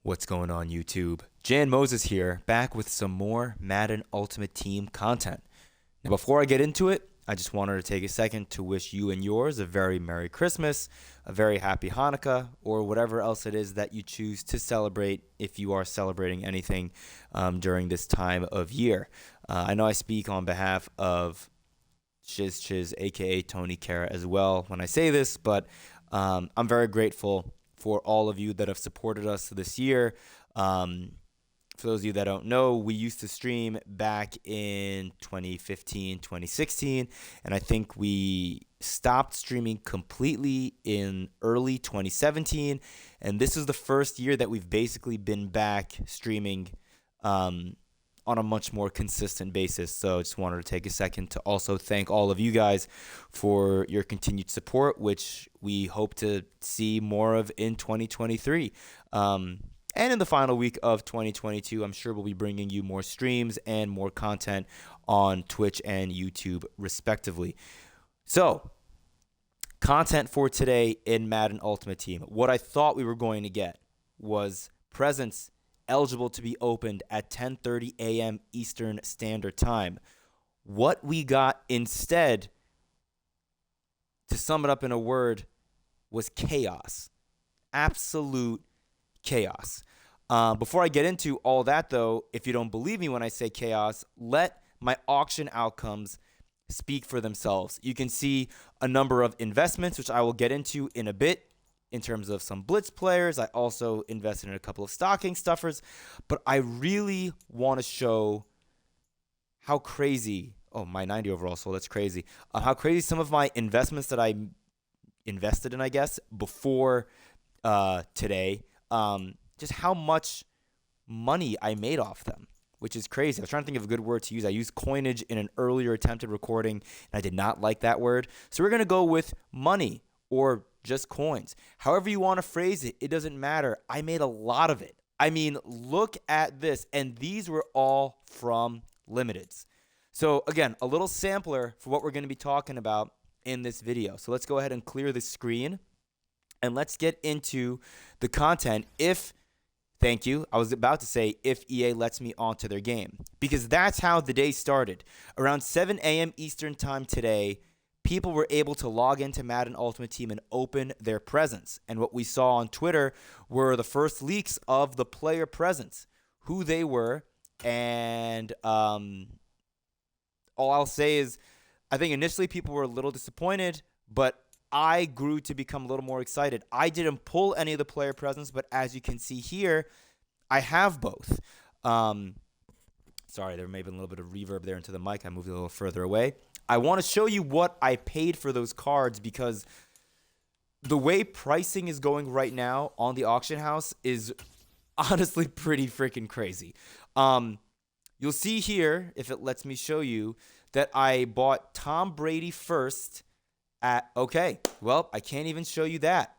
What's going on, YouTube? Jan Moses here, back with some more Madden Ultimate Team content. Now, before I get into it, I just wanted to take a second to wish you and yours a very Merry Christmas, a very Happy Hanukkah, or whatever else it is that you choose to celebrate if you are celebrating anything during this time of year. I know I speak on behalf of Chiz, aka Tony Kara, as well when I say this, but I'm very grateful for all of you that have supported us this year. For those of you that don't know, we used to stream back in 2015, 2016, and I think we stopped streaming completely in early 2017, and this is the first year that we've basically been back streaming on a much more consistent basis. So I just wanted to take a second to also thank all of you guys for your continued support, which we hope to see more of in 2023. And in the final week of 2022, I'm sure we'll be bringing you more streams and more content on Twitch and YouTube, respectively. So, content for today in Madden Ultimate Team. What I thought we were going to get was presents eligible to be opened at 10:30 a.m. Eastern Standard Time. What we got instead, to sum it up in a word, was chaos. Absolute chaos. Before I get into all that, though, if you don't believe me when I say chaos, let my auction outcomes speak for themselves. You can see a number of investments, which I will get into in a bit, in terms of some blitz players. I also invested in a couple of stocking stuffers, but I really want to show how crazy, my 90 overall, so that's crazy, how crazy some of my investments that I invested in, I guess, before today, just how much money I made off them, which is crazy. I was trying to think of a good word to use. I used coinage in an earlier attempted recording, and I did not like that word. So we're going to go with money or just coins. However you want to phrase it, it doesn't matter. I made a lot of it. I mean, look at this. And these were all from limiteds. So again, a little sampler for what we're going to be talking about in this video. So let's go ahead and clear the screen and let's get into the content. Thank you. I was about to say if EA lets me onto their game, because that's how the day started. Around 7 a.m. Eastern time today, people were able to log into Madden Ultimate Team and open their presents. And what we saw on Twitter were the first leaks of the player presents, who they were. And all I'll say is I think initially people were a little disappointed, but I grew to become a little more excited. I didn't pull any of the player presents, but as you can see here, I have both. Sorry, there may have been a little bit of reverb there into the mic. I moved it a little further away. I want to show you what I paid for those cards, because the way pricing is going right now on the auction house is honestly pretty freaking crazy. You'll see here, if it lets me show you, that I bought Tom Brady first at, okay, well, I can't even show you that.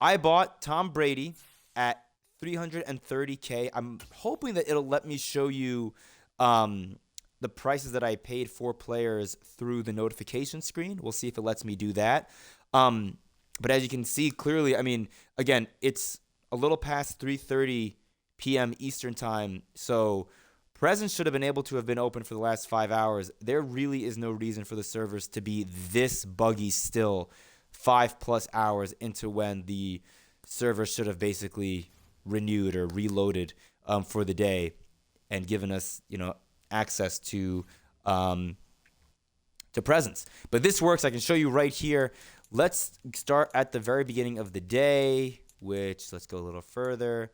I bought Tom Brady at $330K. I'm hoping that it'll let me show you the prices that I paid for players through the notification screen. We'll see if it lets me do that. But as you can see clearly, I mean, again, it's a little past 3:30 p.m. Eastern time, so presents should have been able to have been open for the last 5 hours. There really is no reason for the servers to be this buggy still 5+ hours into when the server should have basically renewed or reloaded for the day and given us, access to presents. But this works. I can show you right here. Let's start at the very beginning of the day, which, let's go a little further.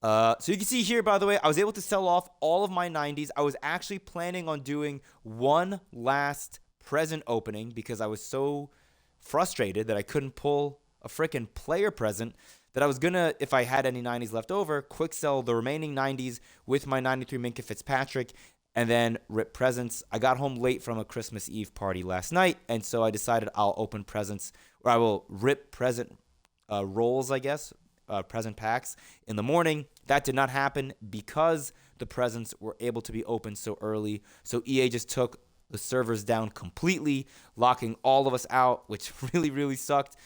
So you can see here, by the way, I was able to sell off all of my 90s. I was actually planning on doing one last present opening because I was so frustrated that I couldn't pull a freaking player present that I was going to, if I had any 90s left over, quick sell the remaining 90s with my 93 Minkah Fitzpatrick and then rip presents. I got home late from a Christmas Eve party last night, and so I decided I'll open presents, or I will rip present rolls, I guess, present packs in the morning. That did not happen because the presents were able to be opened so early. So EA just took the servers down completely, locking all of us out, which really, really sucked.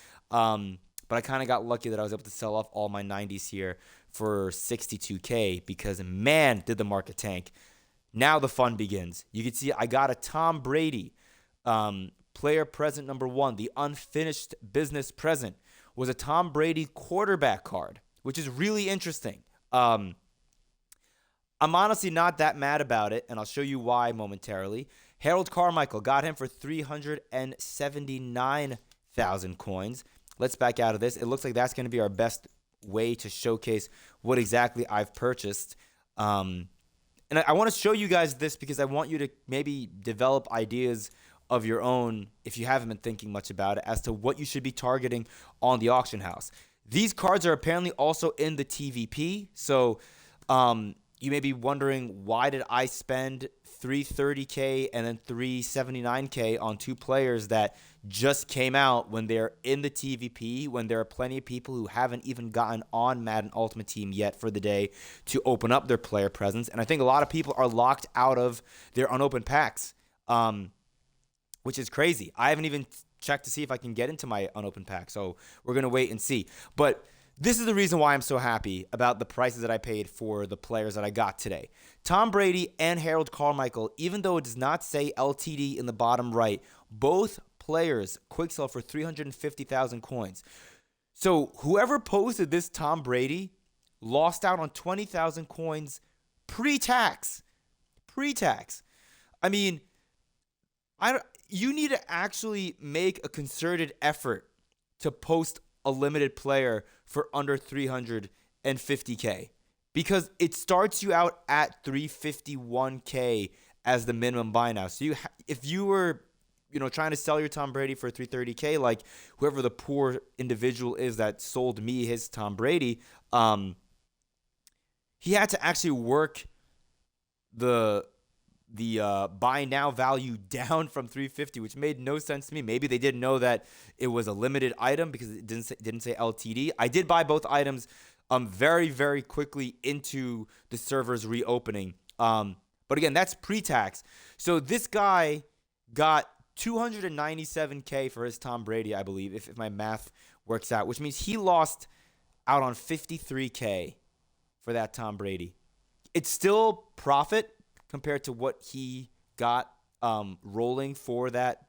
But I kind of got lucky that I was able to sell off all my 90s here for 62K because, man, did the market tank. Now the fun begins. You can see I got a Tom Brady player present number 1. The unfinished business present was a Tom Brady quarterback card, which is really interesting. I'm honestly not that mad about it, and I'll show you why momentarily. Harold Carmichael, got him for 379,000 coins. Let's back out of this. It looks like that's going to be our best way to showcase what exactly I've purchased. And I want to show you guys this because I want you to maybe develop ideas of your own, if you haven't been thinking much about it, as to what you should be targeting on the auction house. These cards are apparently also in the TVP. So you may be wondering, why did I spend 330K and then 379K on 2 players that just came out when they're in the TVP, when there are plenty of people who haven't even gotten on Madden Ultimate Team yet for the day to open up their player presence. And I think a lot of people are locked out of their unopened packs, which is crazy. I haven't even checked to see if I can get into my unopened pack, so we're going to wait and see. But this is the reason why I'm so happy about the prices that I paid for the players that I got today. Tom Brady and Harold Carmichael, even though it does not say LTD in the bottom right, both players quick sell for 350,000 coins. So whoever posted this Tom Brady lost out on 20,000 coins pre-tax. Pre-tax. I mean, you need to actually make a concerted effort to post a limited player for under 350K because it starts you out at 351K as the minimum buy now. So if you were, trying to sell your Tom Brady for 330K, like whoever the poor individual is that sold me his Tom Brady, he had to actually work the buy now value down from 350, which made no sense to me. Maybe they didn't know that it was a limited item because it didn't say LTD. I did buy both items very, very quickly into the server's reopening. But again, that's pre-tax. So this guy got 297K for his Tom Brady, I believe, if my math works out, which means he lost out on 53K for that Tom Brady. It's still profit compared to what he got rolling for that,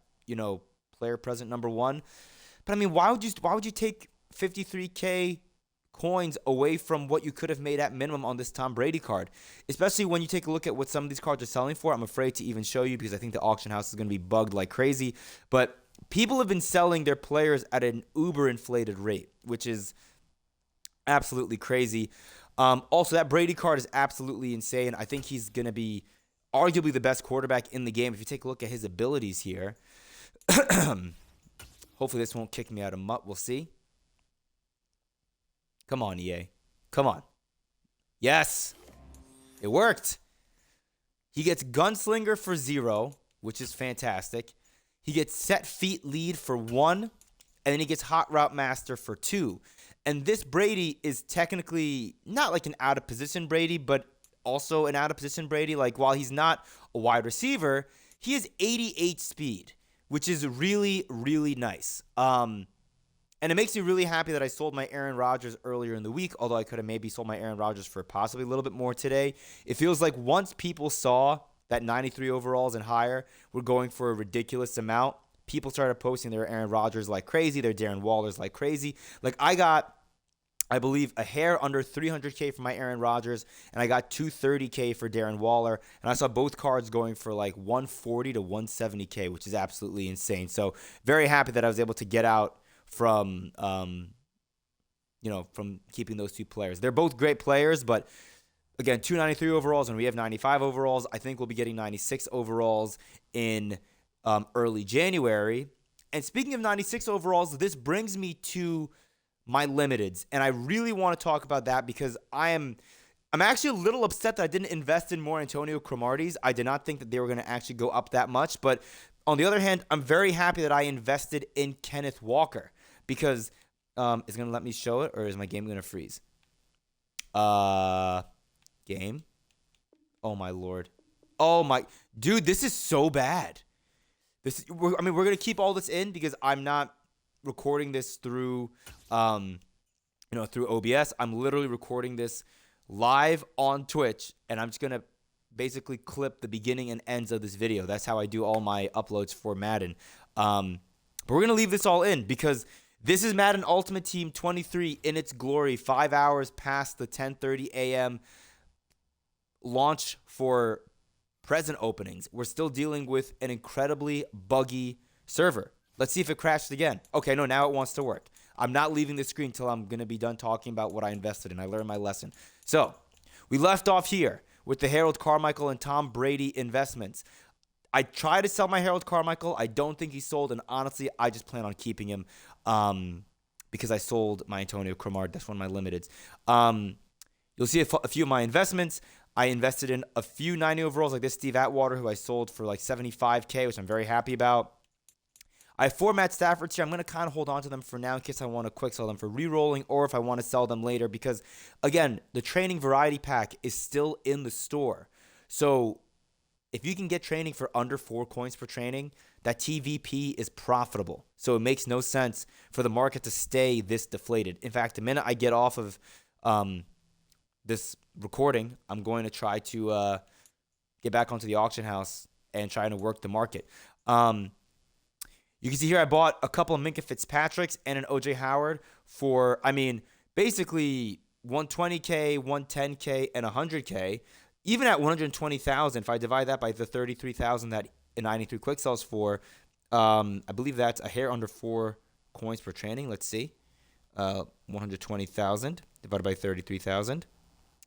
player present number 1. But I mean, why would you take 53K coins away from what you could have made at minimum on this Tom Brady card? Especially when you take a look at what some of these cards are selling for. I'm afraid to even show you because I think the auction house is going to be bugged like crazy. But people have been selling their players at an uber inflated rate, which is absolutely crazy. Also, that Brady card is absolutely insane. I think he's going to be arguably the best quarterback in the game. If you take a look at his abilities here, hopefully this won't kick me out of MUT. We'll see. Come on, EA. Come on. Yes. It worked. He gets Gunslinger for 0, which is fantastic. He gets Set Feet Lead for 1, and then he gets Hot Route Master for 2. And this Brady is technically not like an out-of-position Brady, but also an out-of-position Brady. Like, while he's not a wide receiver, he has 88 speed, which is really, really nice. And it makes me really happy that I sold my Aaron Rodgers earlier in the week, although I could have maybe sold my Aaron Rodgers for possibly a little bit more today. It feels like once people saw that 93 overalls and higher were going for a ridiculous amount, people started posting their Aaron Rodgers like crazy, their Darren Wallers like crazy. Like, I got, I believe, a hair under 300K for my Aaron Rodgers, and I got 230K for Darren Waller, and I saw both cards going for like 140 to 170K, which is absolutely insane. So very happy that I was able to get out from, from keeping those 2 players. They're both great players, but again, 293 overalls, and we have 95 overalls. I think we'll be getting 96 overalls in early January. And speaking of 96 overalls, this brings me to my limiteds, and I really want to talk about that because I'm actually a little upset that I didn't invest in more Antonio Cromarties. I did not think that they were going to actually go up that much, but on the other hand, I'm very happy that I invested in Kenneth Walker because it's going to let me show it, or is my game going to freeze? Game? Oh my lord. Oh my dude, this is so bad. We're going to keep all this in because I'm not recording this through, through OBS. I'm literally recording this live on Twitch, and I'm just gonna basically clip the beginning and ends of this video. That's how I do all my uploads for Madden. But we're gonna leave this all in because this is Madden Ultimate Team 23 in its glory. 5 hours past the 10:30 a.m. launch for present openings. We're still dealing with an incredibly buggy server. Let's see if it crashed again. Okay, no, now it wants to work. I'm not leaving the screen until I'm going to be done talking about what I invested in. I learned my lesson. So, we left off here with the Harold Carmichael and Tom Brady investments. I tried to sell my Harold Carmichael. I don't think he sold, and honestly, I just plan on keeping him because I sold my Antonio Cromartie. That's one of my limiteds. You'll see a few of my investments. I invested in a few 90 overalls like this Steve Atwater, who I sold for like $75K, which I'm very happy about. I have 4 Matt Staffords here. I'm going to kind of hold on to them for now in case I want to quick sell them for re-rolling or if I want to sell them later because, again, the training variety pack is still in the store. So if you can get training for under 4 coins per training, that TVP is profitable. So it makes no sense for the market to stay this deflated. In fact, the minute I get off of this recording, I'm going to try to get back onto the auction house and try to work the market. You can see here I bought a couple of Minka Fitzpatricks and an OJ Howard for, basically 120K, 110K, and 100K. Even at 120,000, if I divide that by the 33,000 that 93 quick sells for, I believe that's a hair under 4 coins per training. Let's see. 120,000 divided by 33,000.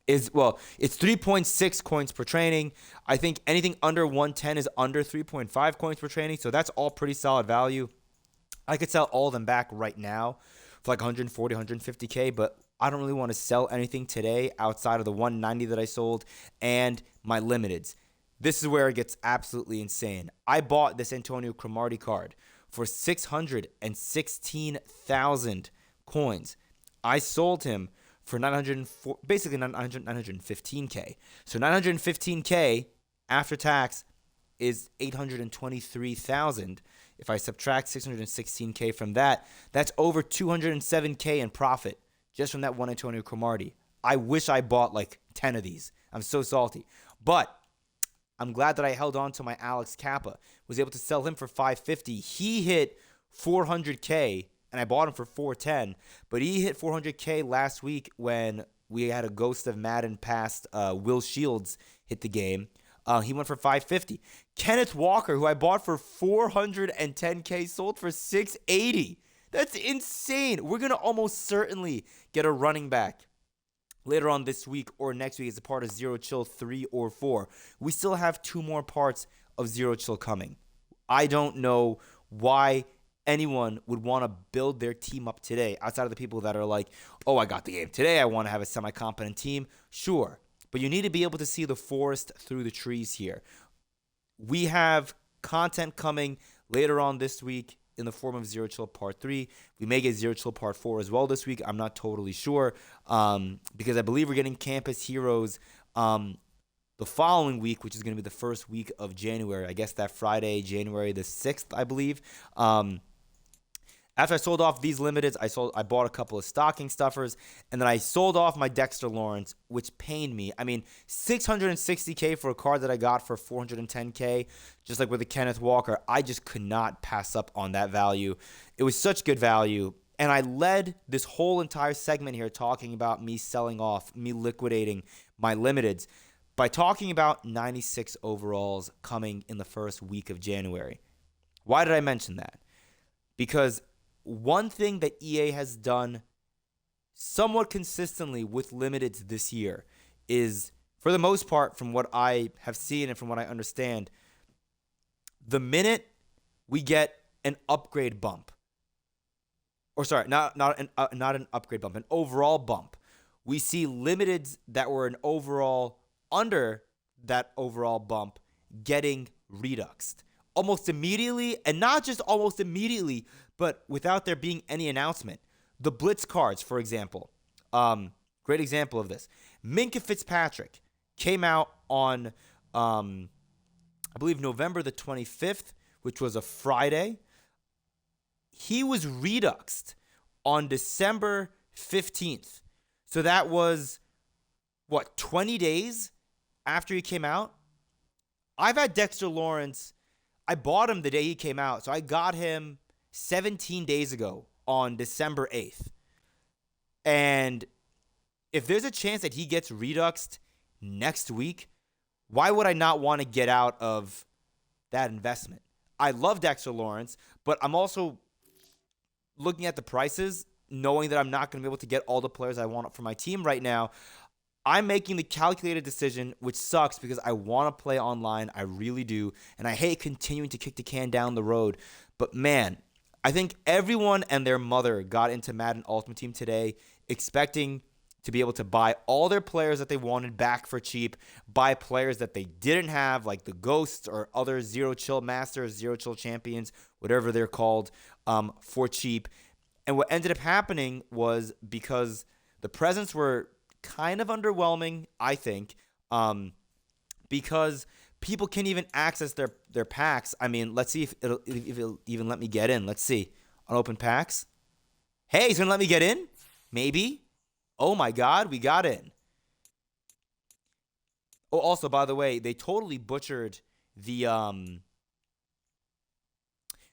It's 3.6 coins per training. I think anything under 110 is under 3.5 coins per training, so that's all pretty solid value. I could sell all of them back right now for like 140, 150K, but I don't really want to sell anything today outside of the 190 that I sold and my limiteds. This is where it gets absolutely insane. I bought this Antonio Cromartie card for 616,000 coins. I sold him for 915K. So 915K after tax is 823,000. If I subtract 616K from that, that's over 207K in profit just from that one Antonio Cromartie. I wish I bought like 10 of these. I'm so salty. But I'm glad that I held on to my Alex Kappa. Was able to sell him for 550. He hit 400K and I bought him for 410, but he hit 400K last week when we had a ghost of Madden past Will Shields hit the game. He went for 550. Kenneth Walker, who I bought for 410K, sold for 680. That's insane. We're going to almost certainly get a running back later on this week or next week as a part of Zero Chill 3 or 4. We still have 2 more parts of Zero Chill coming. I don't know why anyone would want to build their team up today outside of the people that are like, oh, I got the game today. I want to have a semi-competent team. Sure. But you need to be able to see the forest through the trees here. We have content coming later on this week in the form of Zero Chill Part 3. We may get Zero Chill Part 4 as well this week. I'm not totally sure because I believe we're getting Campus Heroes the following week, which is going to be the first week of January. I guess that Friday, January the 6th, I believe. After I sold off these limiteds, I bought a couple of stocking stuffers, and then I sold off my Dexter Lawrence, which pained me. 660K for a card that I got for 410K, just like with the Kenneth Walker. I just could not pass up on that value. It was such good value, and I led this whole entire segment here talking about me selling off, me liquidating my limiteds by talking about 96 overalls coming in the first week of January. Why did I mention that? Because one thing that EA has done somewhat consistently with limiteds this year is, for the most part, from what I have seen and from what I understand, the minute we get an upgrade bump, or sorry, not an upgrade bump, an overall bump, we see limiteds that were an overall under that overall bump getting reduxed almost immediately, and not just almost immediately, but without there being any announcement. The Blitz cards, for example, great example of this. Minka Fitzpatrick came out on, I believe, November the 25th, which was a Friday. He was reduxed on December 15th. So that was, what, 20 days after he came out? I've had Dexter Lawrence. I bought him the day he came out. So I got him 17 days ago on December 8th. And if there's a chance that he gets reduxed next week, why would I not want to get out of that investment? I love Dexter Lawrence, but I'm also looking at the prices, knowing that I'm not going to be able to get all the players I want for my team right now. I'm making the calculated decision, which sucks because I want to play online. I really do. And I hate continuing to kick the can down the road. But man, I think everyone and their mother got into Madden Ultimate Team today expecting to be able to buy all their players that they wanted back for cheap, buy players that they didn't have, like the Ghosts or other Zero Chill Masters, Zero Chill Champions, whatever they're called, for cheap. And what ended up happening was, because the presents were kind of underwhelming, I think, because people can't even access their packs. I mean, let's see if it'll even let me get in. Let's see. Unopened packs. Hey, he's going to let me get in? Maybe. Oh my God, we got in. Oh, also, by the way, they totally butchered the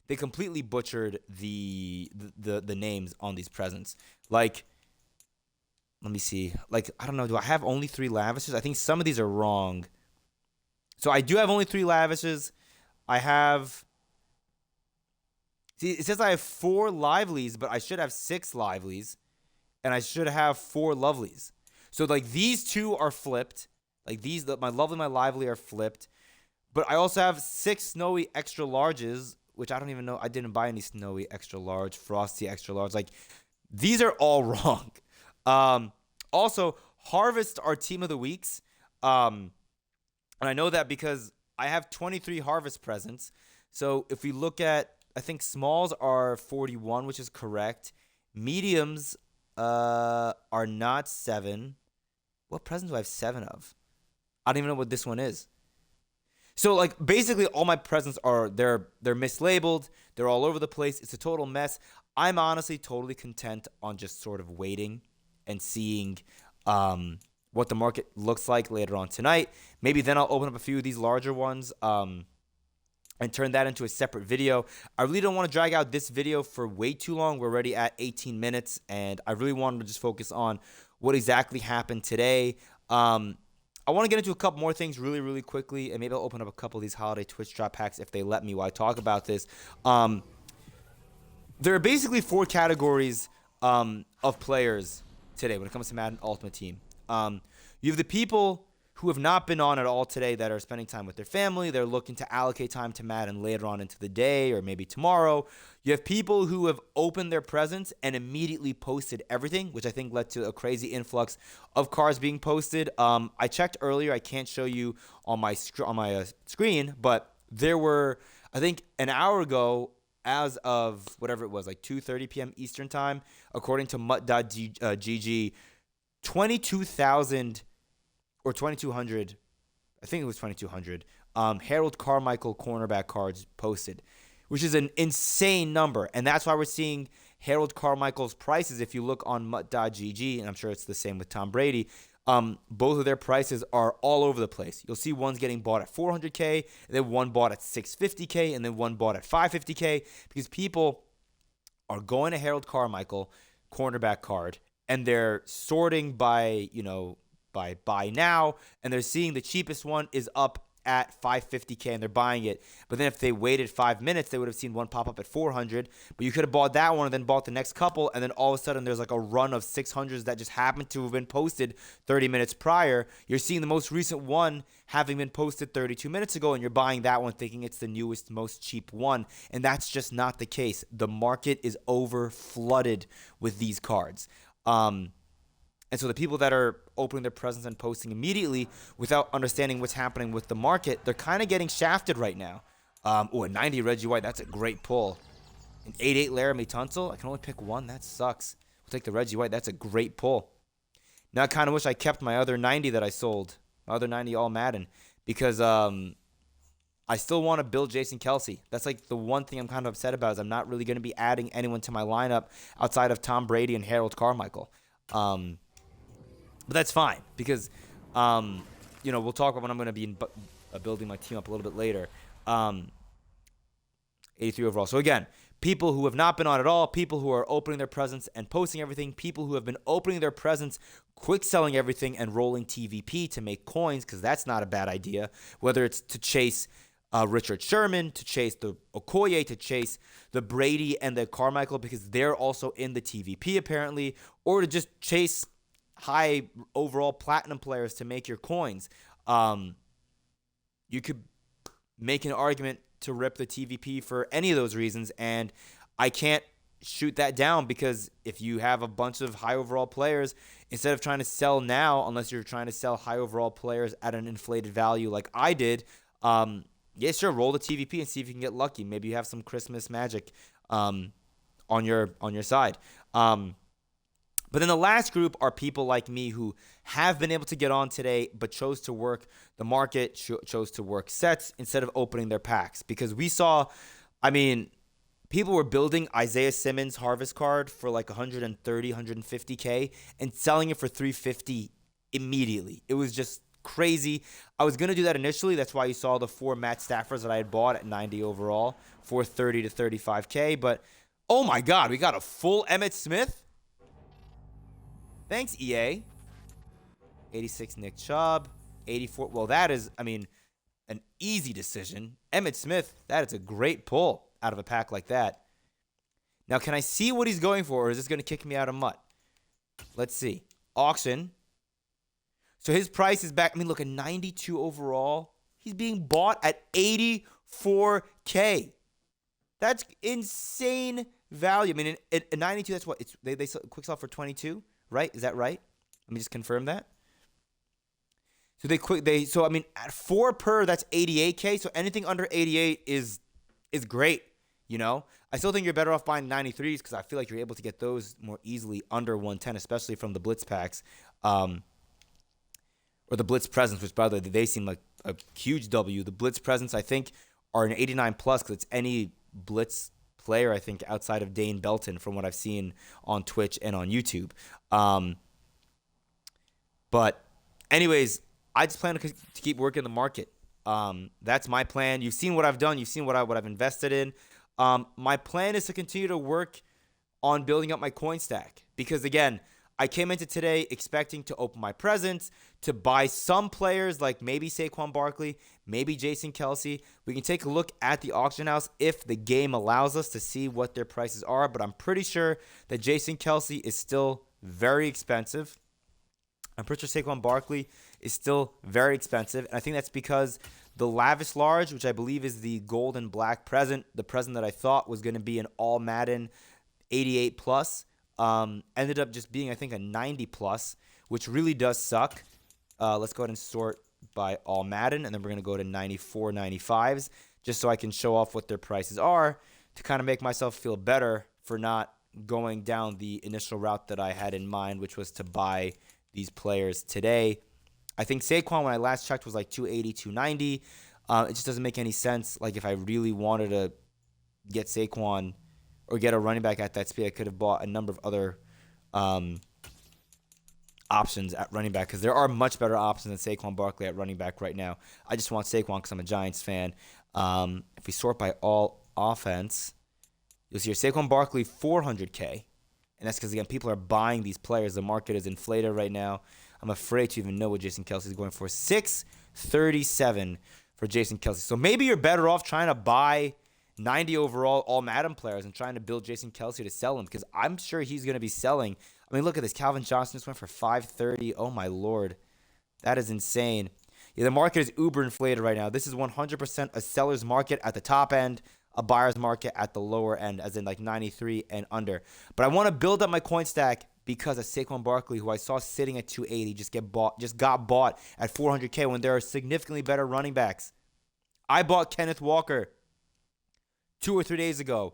they completely butchered the names on these presents. Like, let me see. Like, I don't know. Do I have only 3 lavishes? I think some of these are wrong. So I do have only 3 lavishes. I have. See, it says I have 4 livelies, but I should have 6 livelies. And I should have 4 lovelies. So, like, these 2 are flipped. Like, these, my lovely and my lively are flipped. But I also have 6 snowy extra larges, which I don't even know. I didn't buy any snowy extra large, frosty extra large. Like, these are all wrong. Also, Harvest are team of the weeks. And I know that because I have 23 Harvest presents. So if we look at, I think smalls are 41, which is correct. Mediums are not 7. What presents do I have 7 of? I don't even know what this one is. So, like, basically all my presents are, they're mislabeled. They're all over the place. It's a total mess. I'm honestly totally content on just sort of waiting and seeing what the market looks like later on tonight. Maybe then I'll open up a few of these larger ones and turn that into a separate video. I really don't want to drag out this video for way too long. We're already at 18 minutes, and I really wanted to just focus on what exactly happened today. I want to get into a couple more things really, really quickly, and maybe I'll open up a couple of these holiday Twitch drop packs if they let me while I talk about this. There are basically 4 categories of players today when it comes to Madden Ultimate Team. You have the people who have not been on at all today that are spending time with their family. They're looking to allocate time to Madden later on into the day or maybe tomorrow. You have people who have opened their presents and immediately posted everything, which I think led to a crazy influx of cards being posted. I checked earlier. I can't show you on my screen, but there were, I think, an hour ago, as of whatever it was, like 2:30 p.m. Eastern time, according to MUT.gg, 22,000 or 2,200, I think it was 2,200, Harold Carmichael cornerback cards posted, which is an insane number. And that's why we're seeing Harold Carmichael's prices. If you look on MUT.gg, and I'm sure it's the same with Tom Brady, both of their prices are all over the place. You'll see one's getting bought at $400K, and then one bought at $650K, and then one bought at $550K, because people are going to Harold Carmichael cornerback card, and they're sorting by, by buy now, and they're seeing the cheapest one is up at $550K, and they're buying it. But then if they waited 5 minutes, they would have seen one pop up at $400. But you could have bought that one and then bought the next couple, and then all of a sudden there's like a run of $600s that just happened to have been posted 30 minutes prior. You're seeing the most recent one having been posted 32 minutes ago, and you're buying that one thinking it's the newest, most cheap one. And that's just not the case. The market is over flooded with these cards. And so the people that are opening their presents and posting immediately without understanding what's happening with the market, they're kind of getting shafted right now. A 90 Reggie White, that's a great pull. An 88 Laramie Tunsil, I can only pick one. That sucks. We'll take the Reggie White. That's a great pull. Now I kind of wish I kept my other 90 that I sold, my other 90 All Madden, because I still want to build Jason Kelce. That's like the one thing I'm kind of upset about is I'm not really going to be adding anyone to my lineup outside of Tom Brady and Harold Carmichael. But that's fine because, we'll talk about when I'm going to be building my team up a little bit later. 83 overall. So again, people who have not been on at all, people who are opening their presents and posting everything, people who have been opening their presents, quick selling everything, and rolling TVP to make coins, because that's not a bad idea. Whether it's to chase Richard Sherman, to chase the Okoye, to chase the Brady and the Carmichael, because they're also in the TVP apparently, or to just chase high overall platinum players to make your coins. You could make an argument to rip the TVP for any of those reasons, and I can't shoot that down because if you have a bunch of high overall players, instead of trying to sell now, unless you're trying to sell high overall players at an inflated value like I did, yeah, sure, roll the TVP and see if you can get lucky. Maybe you have some Christmas magic on your side. But then the last group are people like me who have been able to get on today but chose to work the market, chose to work sets instead of opening their packs. Because we saw, people were building Isaiah Simmons harvest card for like 130, 150K and selling it for 350 immediately. It was just crazy. I was going to do that initially. That's why you saw the 4 Matt Staffords that I had bought at 90 overall for 30 to 35K. But, oh my God, we got a full Emmitt Smith. Thanks, EA. 86 Nick Chubb. 84. Well, that is, an easy decision. Emmitt Smith, that is a great pull out of a pack like that. Now, can I see what he's going for, or is this going to kick me out of MUT? Let's see. Auction. So his price is back. Look, at 92 overall. He's being bought at 84K. That's insane value. At 92, that's what? They quick sell for 22, right? Is that right? Let me just confirm that. So at 4 per, that's 88K. So anything under 88 is great. I still think you're better off buying 93s because I feel like you're able to get those more easily under 110, especially from the Blitz packs, or the Blitz presents, which by the way, they seem like a huge W. The Blitz presents, I think, are an 89 plus because it's any Blitz player, I think, outside of Dane Belton from what I've seen on Twitch and on YouTube. But anyways, I just plan to keep working the market. That's my plan. You've seen what I've done. You've seen what I've invested in. My plan is to continue to work on building up my coin stack because, again, I came into today expecting to open my presents, to buy some players like maybe Saquon Barkley, maybe Jason Kelce. We can take a look at the auction house if the game allows us to see what their prices are, but I'm pretty sure that Jason Kelce is still very expensive. I'm pretty sure Saquon Barkley is still very expensive, and I think that's because the Lavish Large, which I believe is the gold and black present, the present that I thought was going to be an all Madden 88 plus, ended up just being, I think, a 90 plus, which really does suck. Let's go ahead and sort by all Madden, and then we're going to go to 94, 95s, just so I can show off what their prices are to kind of make myself feel better for not going down the initial route that I had in mind, which was to buy these players today. I think Saquon, when I last checked, was like 280, 290. It just doesn't make any sense. Like, if I really wanted to get Saquon or get a running back at that speed, I could have bought a number of other options at running back because there are much better options than Saquon Barkley at running back right now. I just want Saquon because I'm a Giants fan. If we sort by all offense, you'll see here Saquon Barkley 400K. And that's because, again, people are buying these players. The market is inflated right now. I'm afraid to even know what Jason Kelce is going for. 637 for Jason Kelce. So maybe you're better off trying to buy 90 overall all Madden players and trying to build Jason Kelce to sell him because I'm sure he's going to be selling. Look at this. Calvin Johnson just went for 530. Oh, my Lord. That is insane. Yeah, the market is uber inflated right now. This is 100% a seller's market at the top end, a buyer's market at the lower end, as in like 93 and under. But I want to build up my coin stack because of Saquon Barkley, who I saw sitting at 280, just got bought at 400K when there are significantly better running backs. I bought Kenneth Walker 2 or 3 days ago,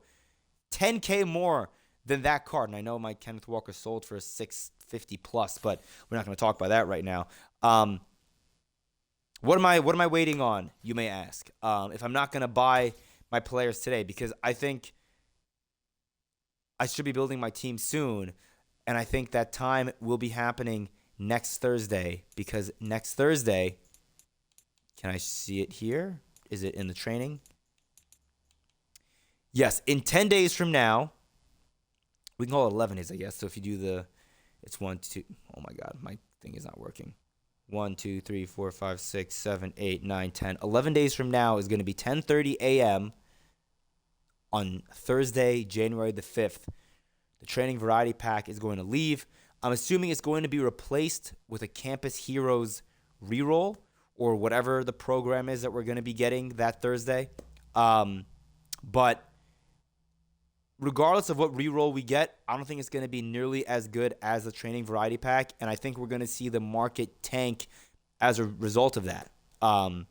10K more than that card. And I know my Kenneth Walker sold for 650 plus, but we're not going to talk about that right now. What am I waiting on, you may ask, if I'm not going to buy my players today? Because I think I should be building my team soon, and I think that time will be happening next Thursday, because next Thursday, can I see it here? Is it in the training? Yes, in 10 days from now, we can call it 11 days, I guess. So if you do it's 1, 2, oh my God, my thing is not working. 1, 2, 3, 4, 5, 6, 7, 8, 9, 10. 11 days from now is going to be 10:30 a.m. on Thursday, January the 5th. The training variety pack is going to leave. I'm assuming it's going to be replaced with a Campus Heroes reroll or whatever the program is that we're going to be getting that Thursday. But regardless of what reroll we get, I don't think it's going to be nearly as good as the training variety pack, and I think we're going to see the market tank as a result of that. And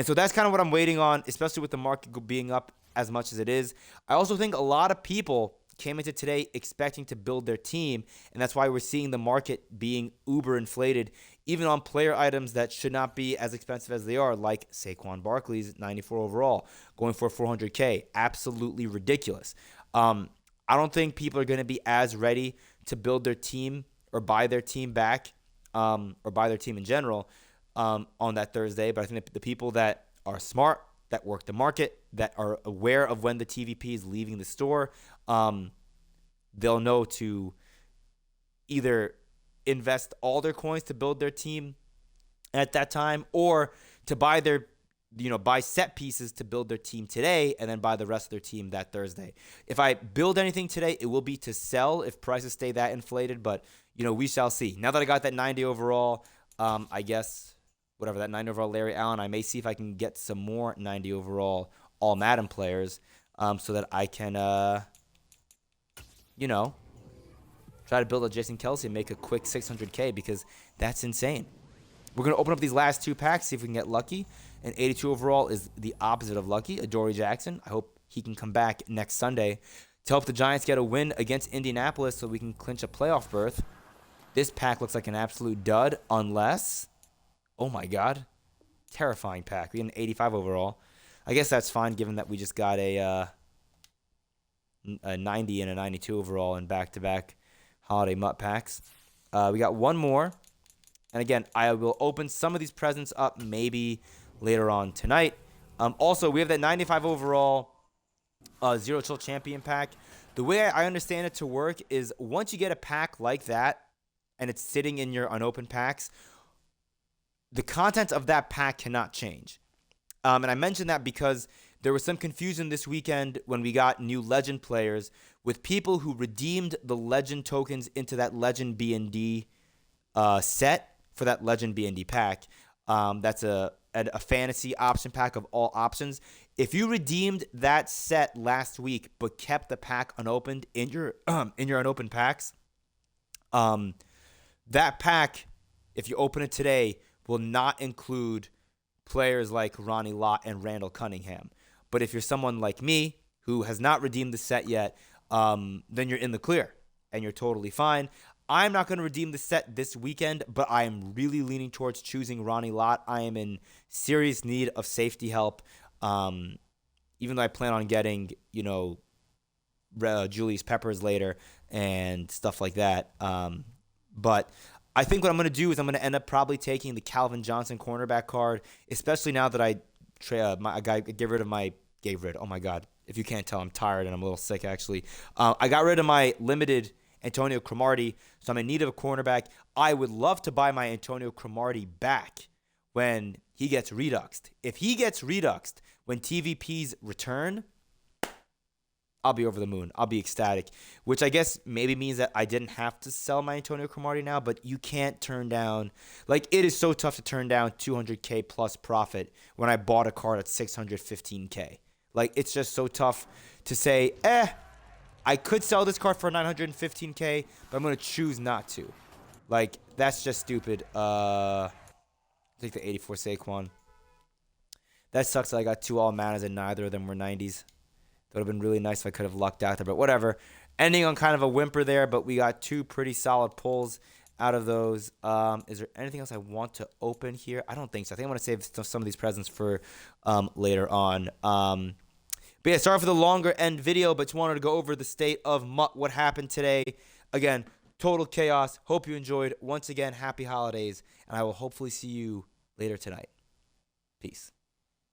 so that's kind of what I'm waiting on, especially with the market being up as much as it is. I also think a lot of people came into today expecting to build their team, and that's why we're seeing the market being uber inflated, even on player items that should not be as expensive as they are, like Saquon Barkley's 94 overall, going for $400K. Absolutely ridiculous. I don't think people are going to be as ready to build their team or buy their team back, or buy their team in general, on that Thursday. But I think the people that are smart, that work the market, that are aware of when the TVP is leaving the store, they'll know to either invest all their coins to build their team at that time, or to buy buy set pieces to build their team today and then buy the rest of their team that Thursday. If I build anything today, it will be to sell if prices stay that inflated, but we shall see. Now that I got that 90 overall, I guess whatever, that 90 overall Larry Allen, I may see if I can get some more 90 overall all Madden players, so that I can try to build a Jason Kelce and make a quick 600K, because that's insane. We're going to open up these last two packs, see if we can get lucky. And 82 overall is the opposite of lucky, Adoree Jackson. I hope he can come back next Sunday to help the Giants get a win against Indianapolis so we can clinch a playoff berth. This pack looks like an absolute dud, unless, oh my God, terrifying pack. We get an 85 overall. I guess that's fine, given that we just got a 90 and a 92 overall in back-to-back holiday MUT packs. We got one more. And again, I will open some of these presents up maybe later on tonight. Also, we have that 95 overall Zero Chill Champion pack. The way I understand it to work is once you get a pack like that and it's sitting in your unopened packs, the content of that pack cannot change. And I mentioned that because there was some confusion this weekend when we got new Legend players with people who redeemed the Legend tokens into that Legend B&D set for that Legend B&D pack. That's a fantasy option pack of all options. If you redeemed that set last week but kept the pack unopened in your unopened packs, that pack, if you open it today, will not include players like Ronnie Lott and Randall Cunningham. But if you're someone like me who has not redeemed the set yet, then you're in the clear and you're totally fine. I'm not going to redeem the set this weekend, but I am really leaning towards choosing Ronnie Lott. I am in serious need of safety help, even though I plan on getting, Julius Peppers later and stuff like that. But I think what I'm going to do is I'm going to end up probably taking the Calvin Johnson cornerback card, especially now that I gave rid. Oh my God. If you can't tell, I'm tired and I'm a little sick, actually. I got rid of my limited Antonio Cromartie, so I'm in need of a cornerback. I would love to buy my Antonio Cromartie back when he gets reduxed. If he gets reduxed when TVPs return, I'll be over the moon. I'll be ecstatic, which I guess maybe means that I didn't have to sell my Antonio Cromartie now, but you can't turn down, it is so tough to turn down 200K plus profit when I bought a card at 615K. It's just so tough to say, I could sell this card for 915K, but I'm going to choose not to. That's just stupid. Take the 84 Saquon. That sucks that I got two all manas and neither of them were 90s. That would have been really nice if I could have lucked out there, but whatever. Ending on kind of a whimper there, but we got two pretty solid pulls out of those. Is there anything else I want to open here? I don't think so. I think I want to save some of these presents for later on. But yeah, sorry for the longer end video, but just wanted to go over the state of MUT, what happened today. Again, total chaos. Hope you enjoyed. Once again, happy holidays, and I will hopefully see you later tonight. Peace.